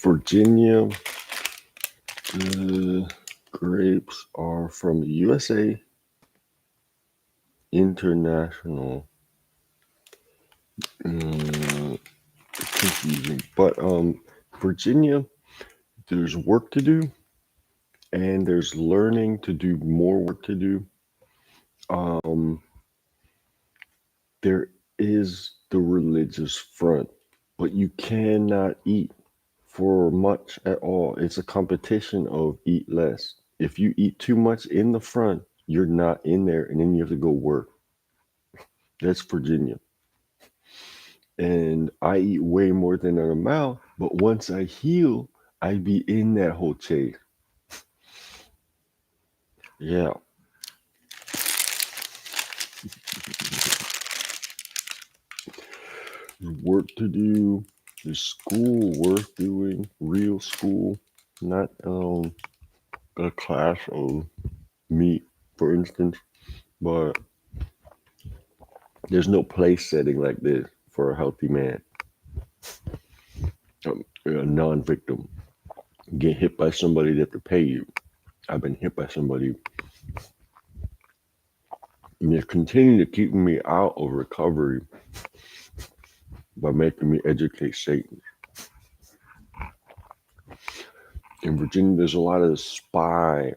Virginia, the grapes are from the USA International. Confusing, but Virginia, there's work to do, and there's learning to do more work to do. Um, there is the religious front, but you cannot eat for much at all. It's a competition of eat less. If you eat too much in the front, you're not in there, and then you have to go work. That's Virginia. And I eat way more than an amount, but once I heal, I be in that whole chase. Yeah. There's work to do. There's school worth doing, real school, not a class of meat, for instance. But there's no place setting like this for a healthy man, a non-victim. Get hit by somebody that to pay you. I've been hit by somebody, and they continue to keep me out of recovery by making me educate Satan. In Virginia, there's a lot of spy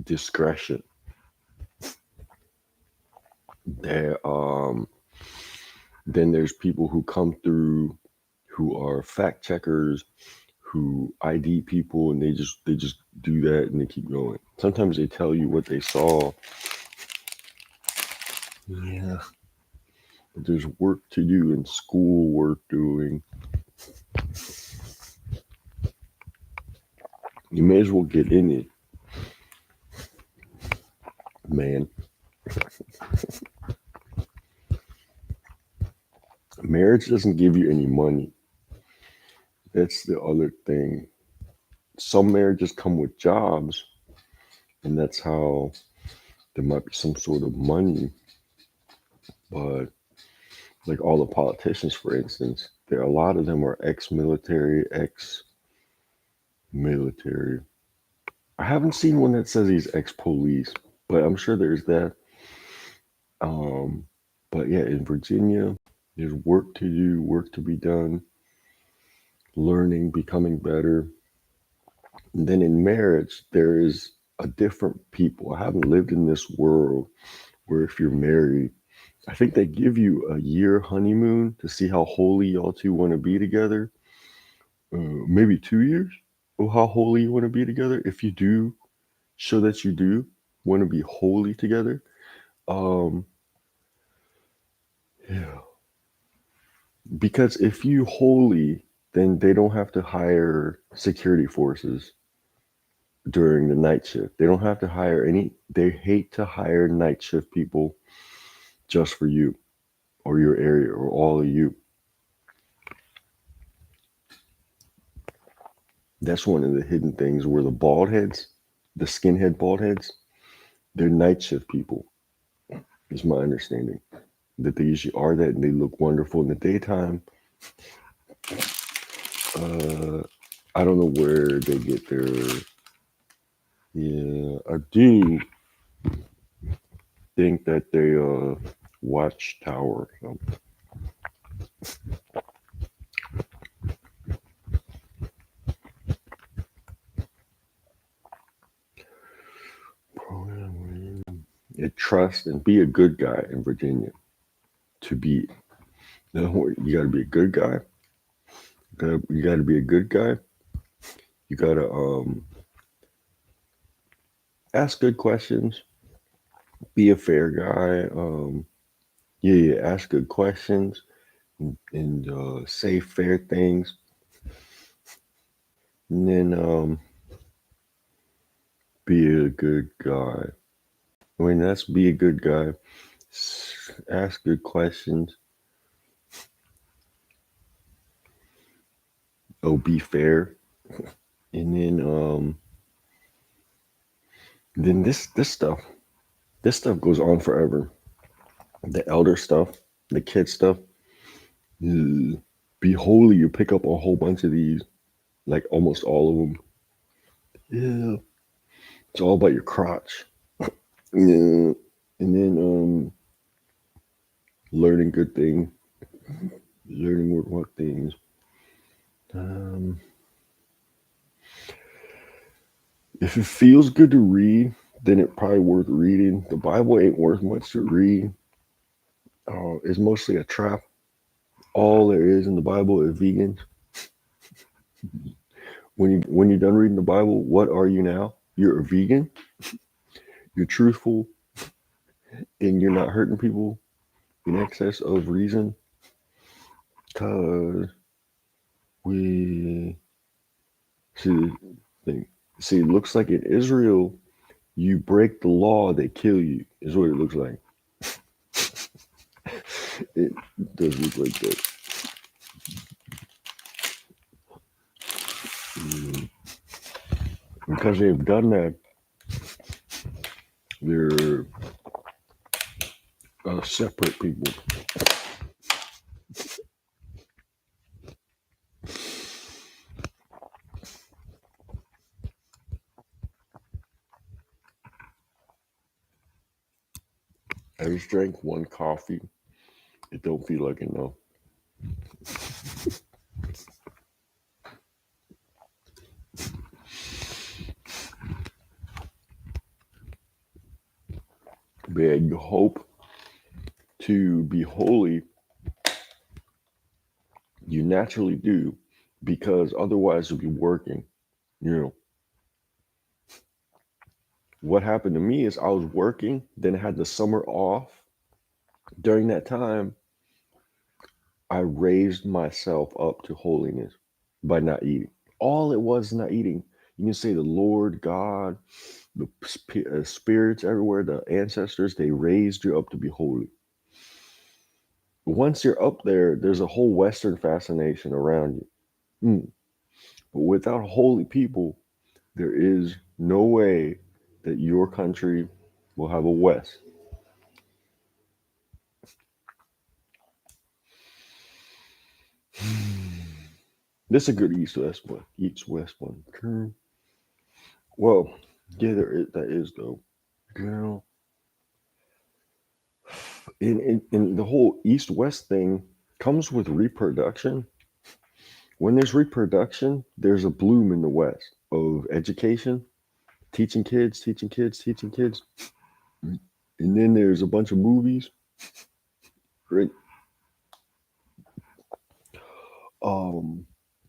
discretion. There, then there's people who come through who are fact checkers, who ID people, and they just do that and they keep going. Sometimes they tell you what they saw. Yeah, but there's work to do and school worth doing. You may as well get in it, man. Marriage doesn't give you any money. That's the other thing. Some marriages come with jobs, and that's how there might be some sort of money. But like all the politicians, for instance, there a lot of them are ex-military, ex-military. I haven't seen one that says he's ex-police, but I'm sure there's that. Um, but yeah, in Virginia, there's work to do, work to be done, learning, becoming better. And then in marriage, there is a different people. I haven't lived in this world where if you're married, I think they give you a year honeymoon to see how holy y'all two want to be together. Maybe 2 years of how holy you want to be together. If you do show that you do want to be holy together, um, yeah. Because if you holy, then they don't have to hire security forces during the night shift. They don't have to hire any. They hate to hire night shift people just for you or your area or all of you. That's one of the hidden things where the bald heads, the skinhead bald heads, they're night shift people, is my understanding. That they usually are that and they look wonderful in the daytime. Uh, I don't know where they get their. Yeah, I do think that they watchtower. It trust and be a good guy in Virginia. To be, no, you got to be a good guy. You got to be a good guy. You got to ask good questions. Be a fair guy. Yeah, ask good questions and say fair things. And then be a good guy. When that's be a good guy, ask good questions. Oh, be fair. And then this stuff goes on forever. The elder stuff, the kid stuff. Be Be holy. You pick up a whole bunch of these, like almost all of them. Yeah, it's all about your crotch. Yeah, and then learning good things, learning what things. Um, if it feels good to read, then it probably worth reading. The Bible ain't worth much to read. It's mostly a trap. All there is in the Bible is vegans. When you're done reading the Bible, what are you now? You're a vegan. You're truthful, and you're not hurting people in excess of reason. Cause we see thing. See, it looks like in Israel, you break the law, they kill you. Is what it looks like. It does look like that. Mm. Because they've done that, they're separate people. I just drank one coffee. It don't feel like enough. But you hope to be holy, you naturally do, because otherwise you'll be working. You know, what happened to me is I was working, then I had the summer off. During that time, I raised myself up to holiness by not eating. All it was not eating. You can say the Lord God, the spirits everywhere, the ancestors, they raised you up to be holy. Once you're up there, there's a whole Western fascination around you. Mm. But without holy people, there is no way that your country will have a West. This is a good East-West one. East-West one. Okay. Well, yeah, that is though. Girl, in the whole East-West thing comes with reproduction. When there's reproduction, there's a bloom in the West of education, teaching kids, teaching kids, teaching kids. And then there's a bunch of movies, right? Um,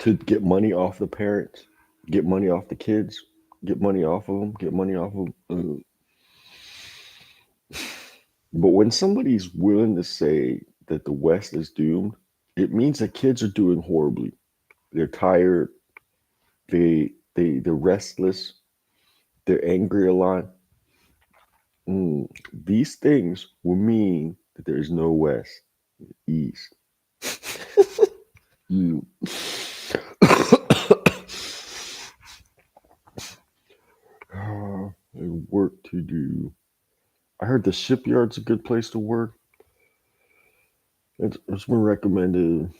to get money off the parents, get money off the kids, get money off of them, get money off of them. But when somebody's willing to say that the West is doomed, it means that kids are doing horribly. They're tired. They're restless. They're angry a lot. These things will mean that there's no West, East. You. Work to do. I heard the shipyard's a good place to work. It's been recommended.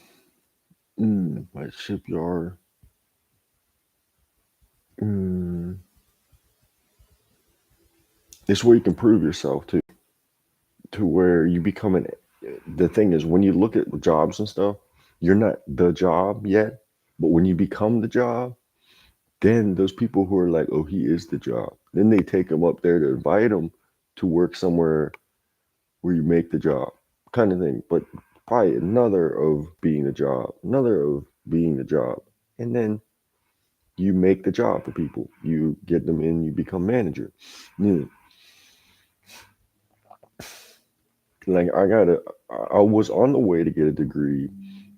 By shipyard. Mm, it's where you can prove yourself to where you become an. The thing is, when you look at jobs and stuff, you're not the job yet, but when you become the job, then those people who are like, oh, he is the job, then they take him up there to invite him to work somewhere where you make the job, kind of thing. But probably another of being the job, another of being the job, and then you make the job for people. You get them in, you become manager. Yeah. Like I was on the way to get a degree,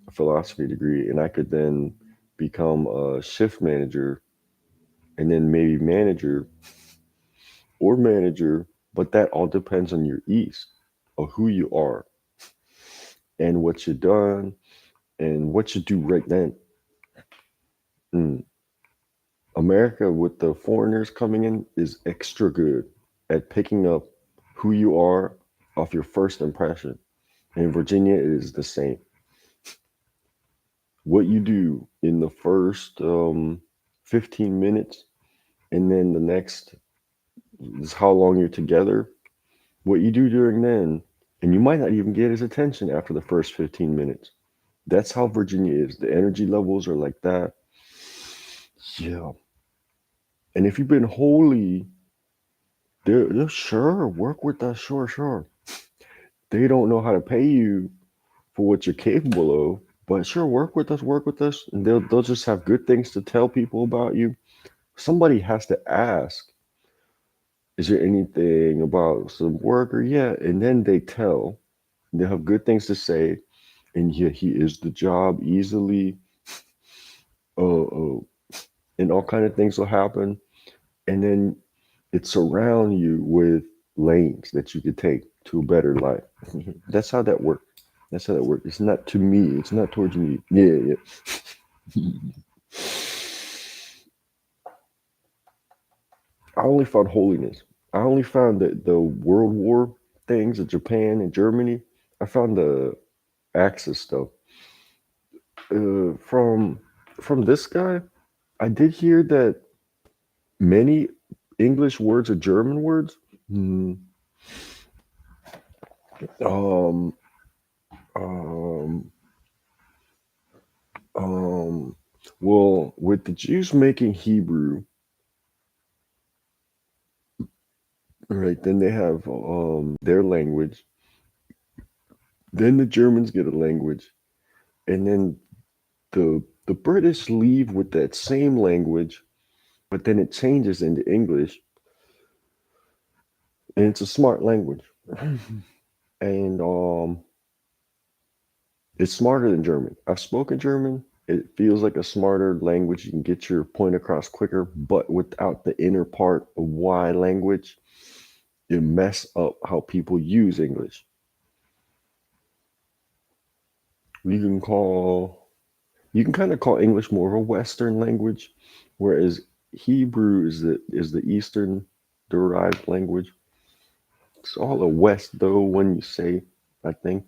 a philosophy degree, and I could then become a shift manager and then maybe manager or manager, but that all depends on your east of who you are and what you've done and what you do right then. Mm. America with the foreigners coming in is extra good at picking up who you are off your first impression. In Virginia, it is the same. what you do in the first 15 minutes, and then the next is how long you're together, what you do during then, and you might not even get his attention after the first 15 minutes. That's how Virginia is. The energy levels are like that. Yeah. And if you've been holy, they're sure work with us, sure, sure. They don't know how to pay you for what you're capable of, but sure, work with us, and they'll just have good things to tell people about you. Somebody has to ask, is there anything about some work or yeah, and then they tell. They have good things to say, and yeah, he is the job easily. And all kind of things will happen, and then it surround you with lanes that you could take to a better life. That's how that works. That's how that works. It's not to me. It's not towards me. Yeah, yeah. I only found holiness. I only found the World War things of Japan and Germany. I found the Axis stuff from this guy. I did hear that many English words are German words. Mm, um, um, um, well, with the Jews making Hebrew, right? Then they have their language. Then the Germans get a language, and then the British leave with that same language, but then it changes into English, and it's a smart language, and it's smarter than German. I've spoken German. It feels like a smarter language. You can get your point across quicker, but without the inner part of why language, it mess up how people use English. You can call you can kind of call English more of a Western language, whereas Hebrew is the Eastern derived language. It's all a West though when you say, I think,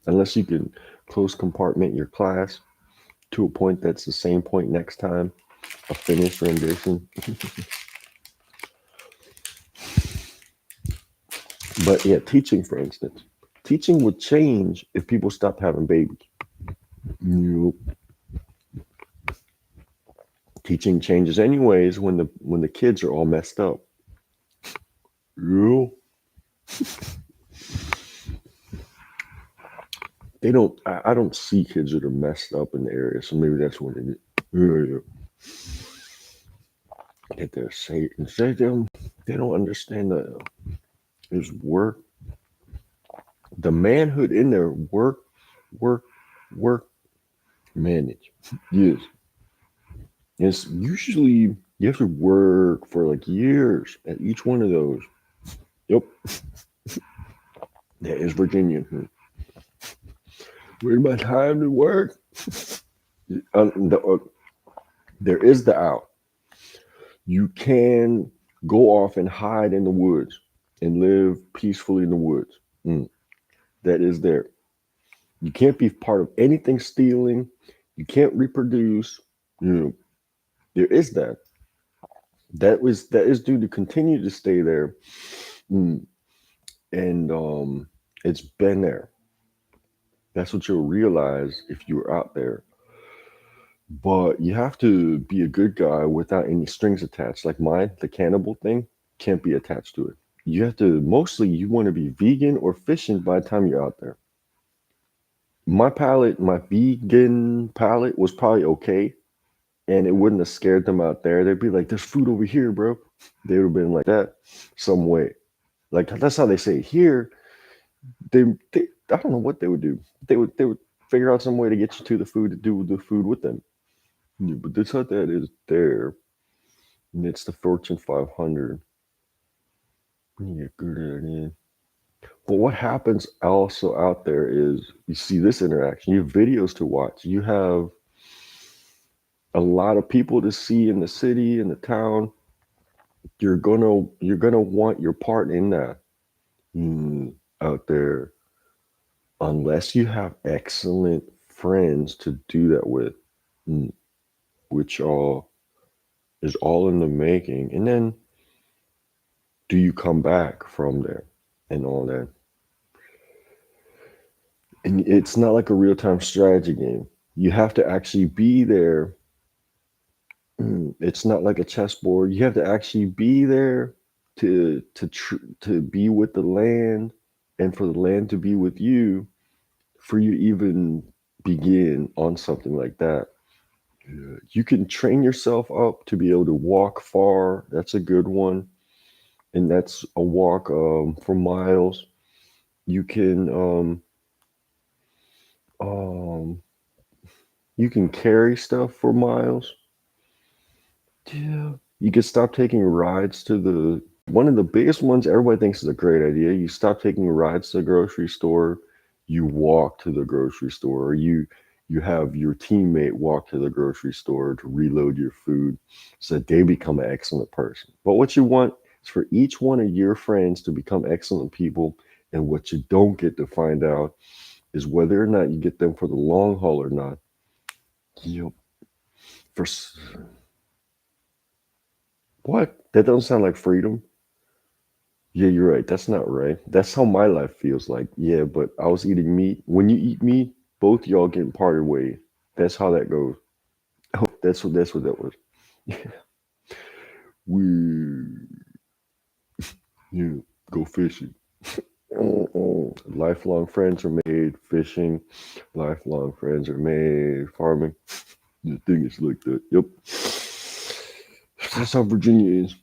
unless you can close compartment your class to a point that's the same point next time, a finished rendition. But yeah, teaching, for instance, teaching would change if people stopped having babies. Nope. Teaching changes anyways when the kids are all messed up. Yep. They don't. I don't see kids that are messed up in the area, so maybe that's what it is. Yeah, yeah. That they're Satan. They don't understand the is work. The manhood in there. Work, work, work. Manage. Yes. It's usually you have to work for like years at each one of those. Yep. That is Virginia. Where's my time to work? There is the out. You can go off and hide in the woods and live peacefully in the woods. Mm, that is there. You can't be part of anything stealing. You can't reproduce. You know, there is that. That is due to continue to stay there. Mm, and it's been there. That's what you'll realize if you're out there. But you have to be a good guy without any strings attached. Like mine, the cannibal thing can't be attached to it. You have to mostly you want to be vegan or fishing by the time you're out there. My vegan palate was probably okay, and it wouldn't have scared them out there. They'd be like, "There's food over here, bro." They would have been like that some way. Like that's how they say it. Here. They I don't know what they would do. They would figure out some way to get you to the food to do the food with them. Yeah, but that's how that is there. And it's the Fortune 500. Yeah, good at it. But what happens also out there is you see this interaction. You have videos to watch. You have a lot of people to see in the city, in the town. You're gonna want your part in that out there. unless you have excellent friends to do that with, which is all in the making. And then do you come back from there and all that? And it's not like a real-time strategy game. You have to actually be there. It's not like a chessboard. You have to actually be there to be with the land, and for the land to be with you, for you to even begin on something like that. You can train yourself up to be able to walk far. That's a good one, and that's a walk for miles. You can um, you can carry stuff for miles. Yeah. You can stop taking rides to the one of the biggest ones everybody thinks is a great idea. You stop taking rides to the grocery store, you walk to the grocery store, or you have your teammate walk to the grocery store to reload your food so that they become an excellent person. But what you want is for each one of your friends to become excellent people, and what you don't get to find out is whether or not you get them for the long haul or not. Yep. For what? That doesn't sound like freedom. Yeah, you're right. That's not right. That's how my life feels like. Yeah, but I was eating meat. When you eat meat, both y'all getting parted ways. That's how that goes. Oh, that's what that was. We yeah, go fishing. Lifelong friends are made fishing. Lifelong friends are made farming. The thing is like that. Yep. That's how Virginia is.